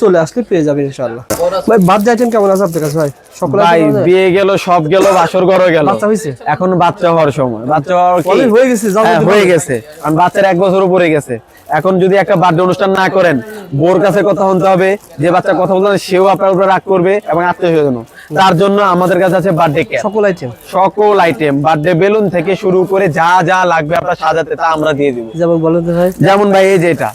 চলে আসলে পেয়ে যাবেন ইনশাআল্লাহ। ভাই বাদ আইটেম কেমন আছে আপনার কাছে ভাই? সকল ভাই item পাওয়া যায়? বিয়ে গেল, সব গেল, বাসর ঘরও গেল, বাচ্চা হয়েছে? এখন বাচ্চা হওয়ার সময়। বাচ্চা হওয়ার কি Already হয়ে গেছে, হ্যাঁ, হয়ে গেছে, কারণ বাচ্চার 1 বছর উপরে গেছে। এখন যদি একটা বার্থডে অনুষ্ঠান না করেন, বোর কাছে কথা শুনতে হবে, যে বাচ্চা কথা বলতে সেও আপনার উপরে রাগ করবে, এবং আত্মীয়স্বজন। তার জন্য আমাদের কাছে আছে বার্থডে কেক, সকল আইটেম, সকল আইটেম, বার্থডে বেলুন থেকে শুরু করে যা যা লাগবে আপনার সাজাতে, তা আমরা দিয়ে দিব। যেমন বলেন তো ভাই। যেমন ভাই এই যে এটা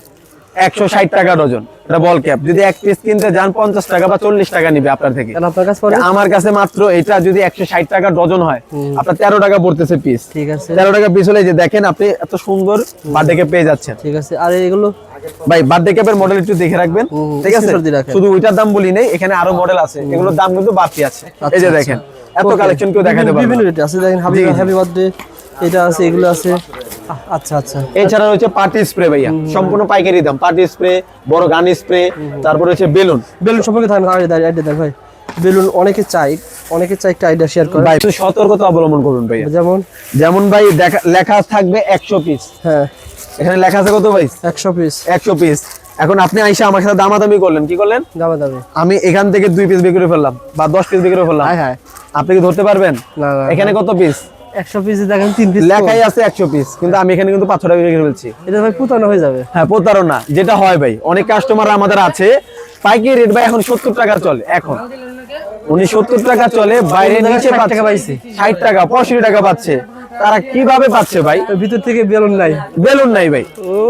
160 টাকা ডজন, এটা বল ক্যাপ। যদি 1 পিস কিনতে যান 50 টাকা বা 40 টাকা নিবে আপনার থেকে। কেন আপনার কাছে পড়ে? আমার কাছে মাত্র এটা যদি 160 টাকা ডজন হয়, আপনার 13 টাকা পড়তেছে পিস। ঠিক আছে, 13 টাকা পিস হলে যে দেখেন আপনি এত সুন্দর বার্থডে ক্যাপ পেয়ে যাচ্ছেন। ঠিক আছে। আর এগুলো ভাই বার্থডে ক্যাপের মডেল একটু দেখে রাখবেন, ঠিক আছে? screenshot দিয়ে রাখেন। শুধু ওইটার দাম বলি নেই, এখানে আরো মডেল আছে, এগুলোর দাম কিন্তু বাড়তি আছে। এই যে দেখেন এত কালেকশন কেউ দেখাতে পারবে বিভিন্ন না। রেট আছে, দেখেন হ্যাপি বার্থডে এটা আছে, এগুলো আছে। আচ্ছা আচ্ছা। এছাড়া হচ্ছে পার্টি স্প্রে ভাইয়া, সম্পূর্ণ পাইকারি দাম। পার্টি স্প্রে, বড় গান স্প্রে, তারপরে হচ্ছে বেলুন। বেলুন সম্পর্কে থাকেন আইডিয়া দেন ভাই। বেলুন অনেকে চাই একটা আইডিয়া শেয়ার করে ভাই একটু সতর্কতা অবলম্বন করুন ভাইয়া। যেমন যেমন ভাই লেখা থাকবে 100 পিস, হ্যাঁ এখানে লেখা আছে কত ভাই? 100 পিস। 100 পিস। এখন আপনি আইসা আমার সাথে দামাদামি করলেন, কি করলেন? দামে আমি এখান থেকে 2 পিস বিক্রি করে ফেললাম বা 10 পিস বিক্রি করে ফেললাম, হ্যাঁ হ্যাঁ, আপনি কি ধরতে পারবেন? না না, এখানে কত পিস? 100 পিস দেখেন 3 পিস লেখাই আছে 100 পিস, কিন্তু আমি এখানে কিন্তু 500 টাকা বিক্রি ফেলছি। এটা ভাই পুতানো হয়ে যাবে। হ্যাঁ, প্রতারণা যেটা হয় ভাই, অনেক কাস্টমার আমাদের আছে পাইকারি রেট ভাই এখন 70 টাকা চলে। এখন উনি 70 টাকা চলে, বাইরে নিচে 60 টাকা পাইছে, 60 টাকা 65 টাকা পাচ্ছে। তারা কিভাবে পাচ্ছে ভাই? ভিতর থেকে বেলুন নাই, বেলুন নাই ভাই।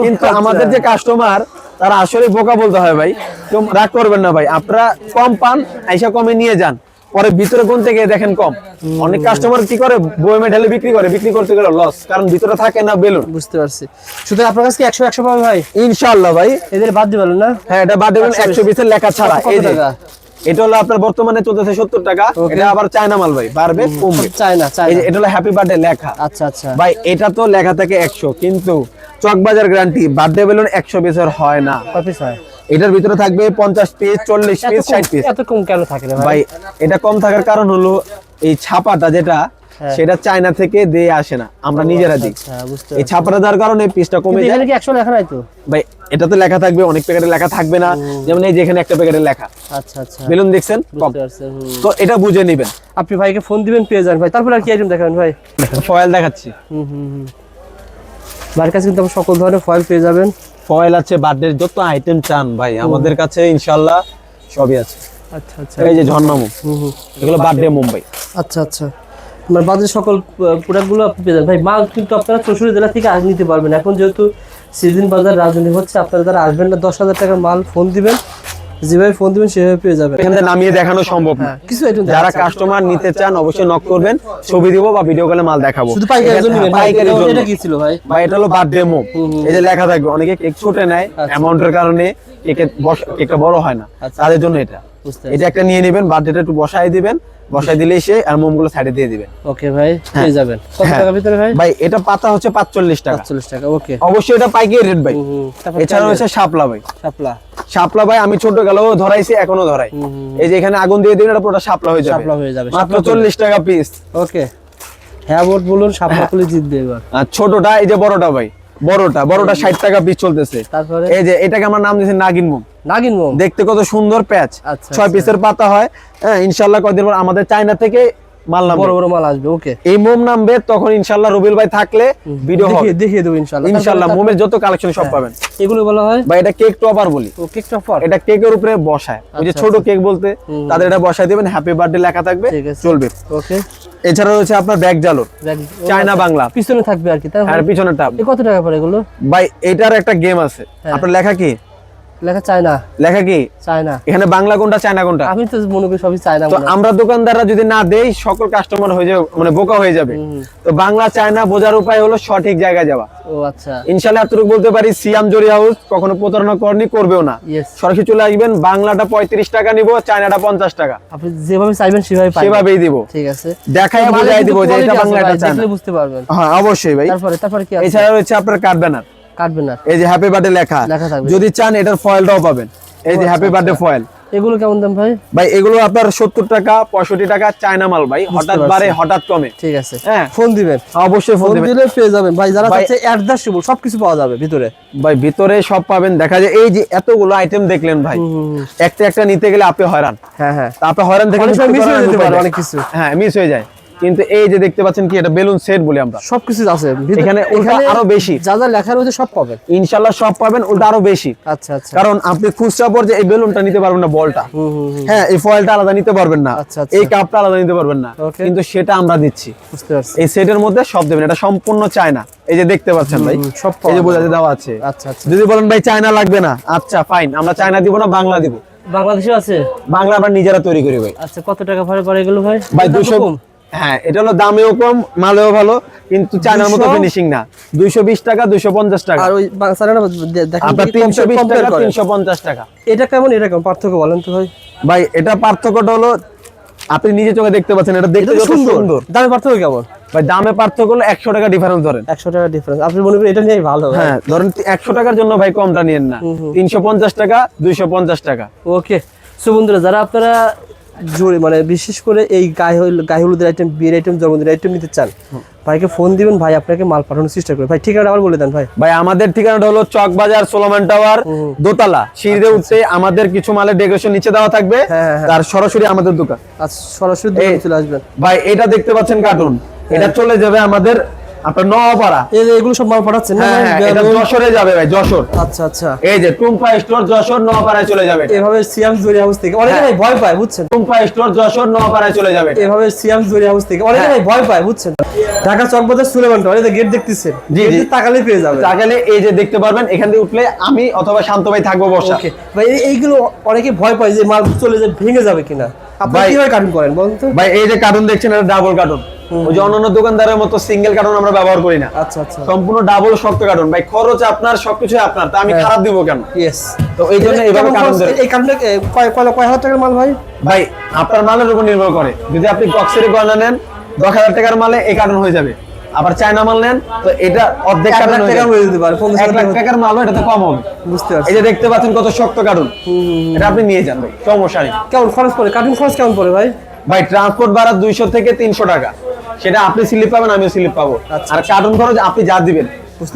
কিন্তু আমাদের যে কাস্টমার, তারা আসলে বোকা বলতে হয় ভাই। কেউ রাগ করবেন না ভাই, আপনারা কম পান, আইসা কমে নিয়ে যান, পরে ভিতরে কোন থেকে দেখেন কম। অনেক কাস্টমার কি করে, বয়মে ঢেলে বিক্রি করে, বিক্রি করতে গেলে লস, কারণ ভিতরে থাকে না বেলুন। বুঝতে পারছি। সুতরাং আপনার কাছে 100 পাবে ভাই ইনশাআল্লাহ ভাই। এদের বাদ দিবেন না? হ্যাঁ, এটা বাদ দেবেন 100 পিসের লেখা ছাড়া। কত এই যে টাকা? এটা হলো আপনার বর্তমানে চলতেছে 70 টাকা। এটা আবার চায়না মাল ভাই, বাড়বে কমবে। চায়না এই যে এটা হলো হ্যাপি বার্থডে লেখা। আচ্ছা আচ্ছা। ভাই এটা তো লেখা থাকে 100, কিন্তু চকবাজার গ্যারান্টি বার্থডে বেলুন 100 পিসের হয় না। কত পিস হয়? এটার ভিতরে থাকবে 50 পিস, 40 পিস, 60 পিস। এত কম কেন থাকে রে ভাই? ভাই এটা কম থাকার কারণ হলো এই ছাপাটা যেটা, সেটা চায়না থেকে দিয়ে আসে না, আমরা নিজেরা দিই। আচ্ছা, বুঝতে এই ছাপাটা দেওয়ার কারণে পিসটা কমে যায়। এখানে কি 100 লেখা নাই তো ভাই এটাতে লেখা থাকবে, অনেক প্যাকেটে লেখা থাকবে না। যেমন এই যে এখানে একটা প্যাকেটে লেখা আচ্ছা আচ্ছা, বেলুন দেখছেন কম, বুঝতে পারছি। তো এটা বুঝে নেবেন। আপনি ভাইকে ফোন দিবেন, পেয়ে যান ভাই। তারপর আর কি আইটেম দেখাবেন ভাই? ফয়েল দেখাচ্ছি। ভাইয়ের কাছে কিন্তু আপনি সকল ধরনের ফয়েল পেয়ে যাবেন। ফয়েল আছে, বার্থডে যত আইটেম চান ভাই আমাদের কাছে ইনশাআল্লাহ সবই আছে। আচ্ছা আচ্ছা। এই যে ঝর্ণা মোম, এগুলো বার্থডে মুম্বাই। আচ্ছা আচ্ছা, আপনার বাজারের সকল প্রোডাক্টগুলো আপনি পেয়ে যান ভাই। মাল কিন্তু আপনারা 64 জেলা থেকে আজ নিতে পারবেন। এখন যেহেতু সিজন বাজার রাজধানী হচ্ছে, আপনারা যারা আসবেন না, 10,000 টাকার মাল ফোন দিবেন, যেভাবে ফোন দিবেন সেভাবে পেয়ে যাবেন। এখানে নামিয়ে দেখানো সম্ভব না। কিছু আইটেম যারা কাস্টমার নিতে চান অবশ্যই নক করবেন, ছবি দিব বা ভিডিও কলে মাল দেখাবো। শুধু পাইকারি জন্য নেবেন। পাইকারি জন্য। এটা কি ছিল ভাই? ভাই এটা হলো বার্থডে মোম। এই যে লেখা থাকবে, অনেকে কেক ছোটে নেয় অ্যামাউন্টের কারণে, কেকটা বড় হয় না, তাদের জন্য এটা। এটা একটা নিয়ে নেবেন, বার্থডেটা একটু বসায় দিবেন, বসাই দিলেই সে আর মোমগুলো সাইডে দিয়ে দিবেন। ওকে ভাই, পেয়ে যাবেন। কত টাকা ভিতরে ভাই? ভাই এটা পাতা হচ্ছে 45 টাকা। 45 টাকা, ওকে। অবশ্যই এটা পাইকারি রেট ভাই। এছাড়া হচ্ছে শাপলা ভাই। শাপলা ভাই আমি ছোট গেলেও ধরাইছি, এখনো ধরাই। এই যে এখানে আগুন দিয়ে দিবেন, এটা পুরোটা শাপলা হয়ে যাবে। মাত্র 40 টাকা পিস। ওকে, হ্যাঁ বোর্ড বলুন, শাপলা তুলে জিতবে এবার। আর ছোটটা এই যে বড়টা ভাই, বড়টা 60 টাকা পিস চলতেছে। তারপরে এই যে এটাকে আমরা নাম দিয়েছি নাগিন মোম। নাগিন মোম দেখতে কত সুন্দর প্যাচ, 6 পিসের পাতা হয়। হ্যাঁ, ইনশাআল্লাহ কয়দিন পর আমাদের চায়না থেকে মাল নামবে, বড় বড় মাল আসবে। ওকে, এই মোম নামবে তখন ইনশাআল্লাহ রবিল ভাই থাকলে ভিডিও হবে, দেখিয়ে দেব ইনশাআল্লাহ। ইনশাআল্লাহ মোমের যত কালেকশন সব পাবেন। এগুলো বলা হয় ভাই এটা কেক টপার বলি। ও কেক টপার, এটা কেকের উপরে বসায়, ওই যে ছোট কেক বলতে, তাদের এটা বসায় দিবেন, হ্যাপি বার্থডে লেখা থাকবে, চলবে। ওকে, এছাড়া রয়েছে আপনার ব্যাগ জালোর, চায়না বাংলা, পিছনে থাকবে আর কি, তাই আর পিছনেরটা। কত টাকা পড়ে এগুলো ভাই এটার একটা গেম আছে, আপনার লেখা কি? লেখা চায়না। লেখা কি? চায়না। এখানে বাংলা কোনটা চায়না কোনটা? আমি তো মনে করি সবই চায়না। তো আমরা দোকানদাররা যদি না দেই, সকল কাস্টমার হয়ে যাবে, মানে বোকা হয়ে যাবে। তো বাংলা চায়না বোঝার উপায় হলো সঠিক জায়গায় যাওয়া। ও আচ্ছা, ইনশাআল্লাহ এতটুকু বলতে পারি, সিয়াম জরি হাউস কখনো প্রতারণা করনি, করবেও না। সরাসরি চলে আসবেন, বাংলাটা 35 টাকা নিব, চায়নাটা 50 টাকা। আপনি যেভাবে চাইবেন সেভাবেই দিব। ঠিক আছে, দেখাই বুঝাই দিব যে এটা বাংলা, এটা চায়না, দেখলে বুঝতে পারবেন। হ্যাঁ অবশ্যই ভাই। তারপরে কি আছে? এছাড়া রয়েছে আপনার কার্ড ব্যানার। কাটবেন না, এই যে হ্যাপি বার্থডে লেখা, যদি চান এটার ফয়েলটাও পাবেন। এই যে হ্যাপি বার্থডে ফয়েল, এগুলো কেমন দাম ভাই? ভাই এগুলো আপনার 70 টাকা 65 টাকা চায়না মাল ভাই, হঠাৎ বাড়ে হঠাৎ কমে। ঠিক আছে, হ্যাঁ ফোন দিবেন, অবশ্যই ফোন দিবেন, দিলে পেয়ে যাবেন ভাই। যারা চাচ্ছে অ্যাডজাস্টেবল সবকিছু পাওয়া যাবে ভিতরে ভাই, ভিতরে সব পাবেন। দেখা যায় এই যে এতগুলো আইটেম দেখলেন ভাই, একটা একটা নিতে গেলে আপনি হয়রান। হ্যাঁ হ্যাঁ, আপনি হয়রান দেখলে মিস হয়ে যেতে পারে অনেক কিছু। হ্যাঁ মিস হয়ে যায়। কিন্তু এই যে দেখতে পাচ্ছেন কি, এটা বেলুন সেট বলি আমরা, সবকিছু আছে এখানে উল্টা আরো বেশি, যা যা লেখা রয়েছে সব পাবেন ইনশাআল্লাহ সব পাবেন, উল্টা আরো বেশি। আচ্ছা আচ্ছা, কারণ আপনি খুচরা পর্যায়ে এই বেলুনটা নিতে পারবেন না, বলটা, হ্যাঁ এই ফয়েলটা আলাদা নিতে পারবেন না, আচ্ছা, আচ্ছা। এই কাপটা আলাদা নিতে পারবেন না, Okay. কিন্তু সেটা আমরা দিচ্ছি। বুঝতে পারছি। এই সেটের মধ্যে সব দেবেন, এটা সম্পূর্ণ চায়না। এই যে দেখতে পাচ্ছেন ভাই, সব এই যে বোঝাতে দেওয়া আছে। আচ্ছা আচ্ছা, যদি বলেন ভাই চায়না লাগবে না, আচ্ছা ফাইন, আমরা চায়না দিব না, বাংলা দিব। বাংলাদেশে আছে বাংলা আমরা নিজেরা তৈরি করি ভাই। আচ্ছা, কত টাকা ভাড়া পড়ে এগুলো ভাই? ভাই 200, হ্যাঁ এটা হলো দামেও কম মালেও ভালো, কিন্তু চায়নার মতো 200 ফিনিশিং না। 220 টাকা 250 টাকা, আর ওই সারাটা দেখেন আপনার 320 compare টাকা করেন। 350 টাকা। এটা কেমন এটা কেমন পার্থক্য বলেন তো ভাই? ভাই এটা পার্থক্যটা হলো আপনি নিজে চোখে দেখতে পাচ্ছেন, এটা দেখতে এটা তো যত সুন্দর। দামে পার্থক্য কেমন? ভাই দামে পার্থক্য হলো 100 টাকা ডিফারেন্স ধরেন। 100 টাকা ডিফারেন্স, আপনি মনে করেন এটা নিয়েই ভালো? হ্যাঁ ধরেন 100 টাকার জন্য ভাই কমটা নিয়েন না, 350 টাকা 250 টাকা। ওকে, সো বন্ধুরা যারা আপনারা জোরে মানে বিশেষ করে এই গায়ে হলুদের আইটেম, বিয়ের আইটেম, জন্মদিনের আইটেম নিতে চান, ভাইকে ফোন দিবেন, ভাই আপনাকে মাল পাঠানোর চেষ্টা করবে। ভাই ঠিকানাটা আবার বলে দেন ভাই। ভাই আমাদের ঠিকানাটা হলো চক বাজার, সোলোমান টাওয়ার, দোতলা, সিঁড়িতে উঠতে আমাদের কিছু মালের ডেকোরেশন নিচে দেওয়া থাকবে, হ্যাঁ, হ্যাঁ। তার সরাসরি আমাদের দোকান। আচ্ছা, সরাসরি দোকানে চলে আসবেন। ভাই এটা দেখতে পাচ্ছেন কার্টুন, এটা চলে যাবে আমাদের আপনার নওয়াপাড়া। এই যে এগুলো সব মাল পাঠাচ্ছেন না হ্যাঁ ভাই? হ্যাঁ, এটা যশোরে যাবে ভাই, যশোর। আচ্ছা আচ্ছা, এই যে টুম্পা স্টোর যশোর নওয়াপাড়ায় চলে যাবে। এভাবে সিয়াম জরি হাউস থেকে অনেকে ভাই ভয় পায়, বুঝছেন? টুম্পা স্টোর যশোর নওয়াপাড়ায় চলে যাবে। এভাবে সিয়াম জরি হাউস থেকে অনেকে ভাই ভয় পায়, বুঝছেন? ঢাকা চকবাজার সুলেমান টাওয়ার, এই যে গেট দেখতেছেন, জি, জি। তাকালে পেয়ে যাবেন। তাহলে এই যে দেখতে পারবেন, এখান থেকে উঠলে আমি অথবা শান্ত ভাই থাকবো বসা। ওকে ভাই, এইগুলো অনেকে ভয় পায় যে মাল চলে যায় ভেঙে যাবে কিনা, আপনি ভাই- কিভাবে কাটিং করেন বলুন তো? ভাই এই যে কার্টুন দেখছেন, এটা ডাবল কার্টুন। ওই যে অন্যান্য দোকানদারের মতো সিঙ্গেল কার্টুন আমরা ব্যবহার করি না, আচ্ছা আচ্ছা, সম্পূর্ণ ডাবল শক্ত কার্টুন। ভাই খরচ আপনার, সবকিছু আপনার, তা আমি খারাপ দিব কেন? ইয়েস। তো এই জন্য এইভাবে কার্টুন দেন। এই কারণে কয় হাজার টাকার মাল ভাই? ভাই আপনার মালের উপর নির্ভর করে, যদি আপনি কক্সেরি গয়না নেন 10,000 টাকার মালে এই কার্টুন হয়ে যাবে। আবার চায়না মাল নেন তো এটা অর্ধেক 1 কার্টুন লাখ হয়ে টাকা যাবে। হয়ে যেতে পারে, 1 লাখ টাকার মাল এটাতে কম হবে। বুঝতে এই পারছি। যে দেখতে পাচ্ছেন কত শক্ত কার্টুন, এটা আপনি নিয়ে যান ভাই, সমস্যা নেই। কেমন খরচ পড়ে কাটিং খরচ কেমন পড়ে ভাই? ভাই ট্রান্সপোর্ট ভাড়া 200 থেকে 300 টাকা, সেটা আপনি স্লিপ পাবেন, আমিও স্লিপ পাবো। আচ্ছা। আর কার্টুন খরচ আপনি যা দিবেন,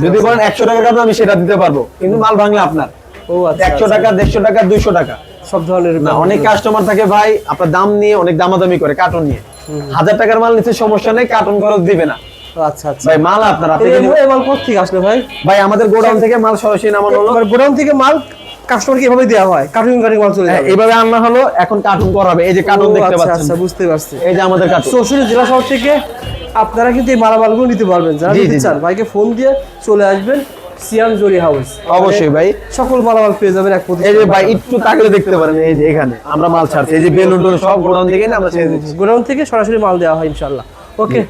যদি বলেন 100 টাকা কার্টুন আমি সেটা দিতে পারবো, কিন্তু মাল ভাঙলে আপনার ও আচ্ছা, 100 টাকা 150 টাকা 200 টাকা। সব ধরনের না অনেক কাস্টমার থাকে ভাই আপনার দাম নিয়ে অনেক দামাদামি করে কার্টুন নিয়ে, 1000 টাকার মাল নিতে সমস্যা নেই, কার্টুন খরচ দিবে না। আচ্ছা আচ্ছা, ভাই মাল আপনার, আপনি এই মাল কোথা থেকে আসলে ভাই? ভাই আমাদের গোডাউন থেকে মাল সরাসরি নামানো হলো, এবার গোডাউন থেকে মাল কাস্টমারকে এভাবে দেওয়া হয়, কাটিং মাল চলে হ্যাঁ, যায়। এইভাবে আনা হলো, এখন কার্টুন করা হবে। এই যে কার্টুন দেখতে পাচ্ছেন, আচ্ছা, বুঝতে পারছি। এই যে আমাদের কার্টুন। চৌষট্টি জেলা শহর থেকে আপনারা কিন্তু এই মালামালগুলো নিতে পারবেন, যারা জি, নিতে জি, জি। চান ভাইকে ফোন দিয়ে চলে আসবেন সিয়াম জরি হাউস। অবশ্যই ভাই, সকল মালামাল পেয়ে যাবেন এক এই যে ভাই একটু তাকলে দেখতে পারেন, এই যে এখানে আমরা মাল ছাড়ছি, এই যে বেলুন টেলুন সব গোডাউন থেকে না আমরা ছেড়ে দিচ্ছি। গোডাউন থেকে সরাসরি মাল দেওয়া হয় ইনশাআল্লাহ। ওকে,